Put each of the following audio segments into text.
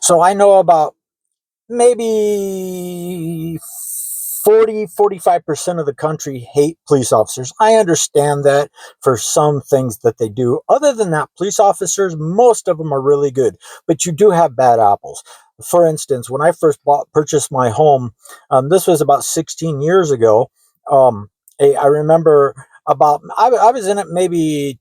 So I know about maybe 40–45% of the country hate police officers. I understand that for some things that they do. Other than that, police officers, most of them are really good, but you do have bad apples. For instance, when I first purchased my home, this was about 16 years ago. I remember I was in it maybe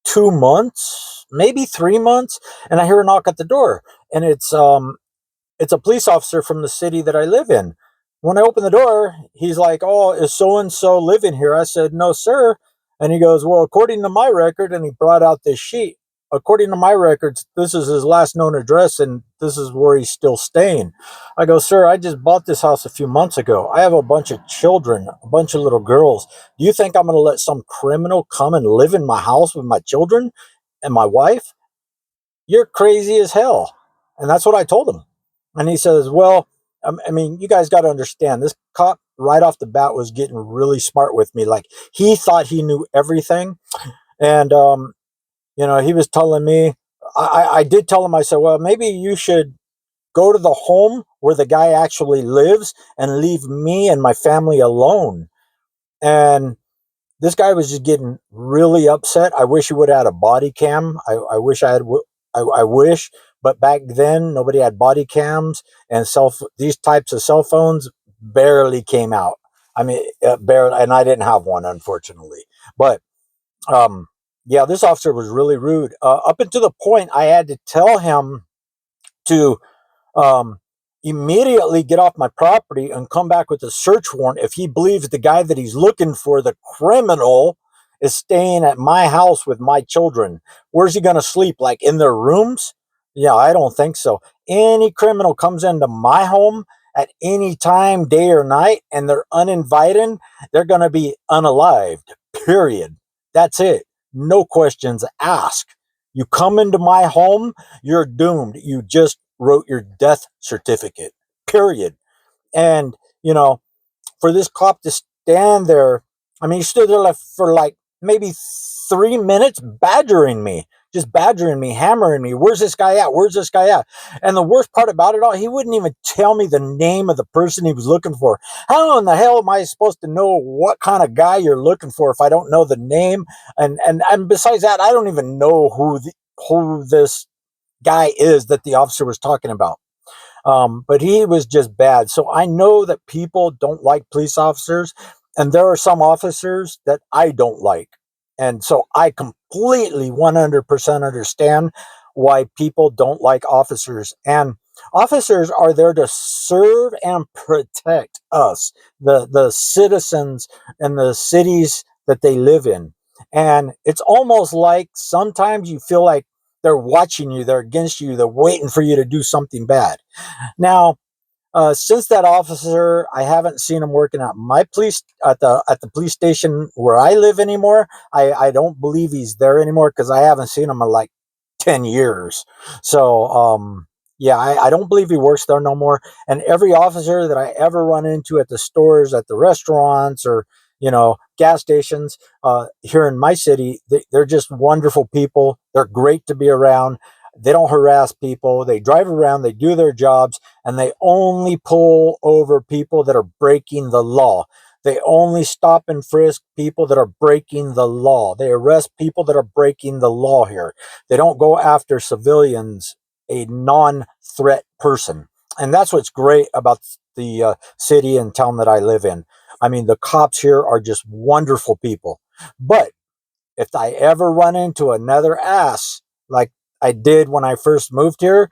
2 months, maybe 3 months, and I hear a knock at the door, and it's a police officer from the city that I live in. When I open the door, he's like, "Oh, is so and so living here?" I said, "No, sir." And he goes, "Well, according to my record," and he brought out this sheet. "According to my records, this is his last known address, and this is where he's still staying." I go, "Sir, I just bought this house a few months ago. I have a bunch of children, a bunch of little girls. Do you think I'm going to let some criminal come and live in my house with my children and my wife? You're crazy as hell." And that's what I told him. And he says, "Well, I mean, you guys got to understand, this cop right off the bat was getting really smart with me. Like, he thought he knew everything." And, he was telling me, I did tell him, I said, "Well, maybe you should go to the home where the guy actually lives and leave me and my family alone." And this guy was just getting really upset. I wish he would have had a body cam. I wish I had. I wish, but back then nobody had body cams, and these types of cell phones barely came out. I mean, barely, and I didn't have one, unfortunately. But um, yeah, this officer was really rude. Up until the point I had to tell him to um, immediately get off my property and come back with a search warrant if he believes the guy that he's looking for, the criminal, is staying at my house with my children. Where's he going to sleep? Like in their rooms? Yeah, I don't think so. Any criminal comes into my home at any time, day or night, and they're uninvited, they're going to be unalived. Period. That's it. No questions asked. You come into my home, you're doomed. You just wrote your death certificate. Period. And, for this cop to stand there, I mean, he stood there for like maybe 3 minutes just badgering me, hammering me. "Where's this guy at? Where's this guy at?" And the worst part about it all, he wouldn't even tell me the name of the person he was looking for. How in the hell am I supposed to know what kind of guy you're looking for if I don't know the name? And besides that, I don't even know who this guy is that the officer was talking about. But he was just bad. So I know that people don't like police officers, and there are some officers that I don't like. And so I completely 100% understand why people don't like officers. And officers are there to serve and protect us, the citizens and the cities that they live in. And it's almost like sometimes you feel like they're watching you, they're against you, they're waiting for you to do something bad. Now, since that officer, I haven't seen him working at the police station where I live anymore. I don't believe he's there anymore because I haven't seen him in like 10 years. So yeah, I don't believe he works there no more. And every officer that I ever run into at the stores, at the restaurants, or gas stations here in my city, they're just wonderful people. They're great to be around. They don't harass people. They drive around, they do their jobs, and they only pull over people that are breaking the law. They only stop and frisk people that are breaking the law. They arrest people that are breaking the law here. They don't go after civilians, a non-threat person. And that's what's great about the city and town that I live in. I mean, the cops here are just wonderful people. But if I ever run into another ass like I did when I first moved here,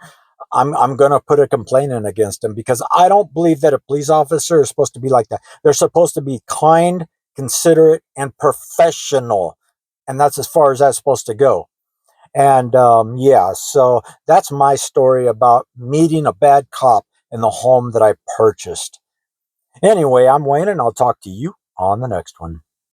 I'm gonna put a complaint in against him, because I don't believe that a police officer is supposed to be like that. They're supposed to be kind, considerate, and professional, and that's as far as that's supposed to go. And yeah, so that's my story about meeting a bad cop in the home that I purchased. Anyway, I'm Wayne, and I'll talk to you on the next one.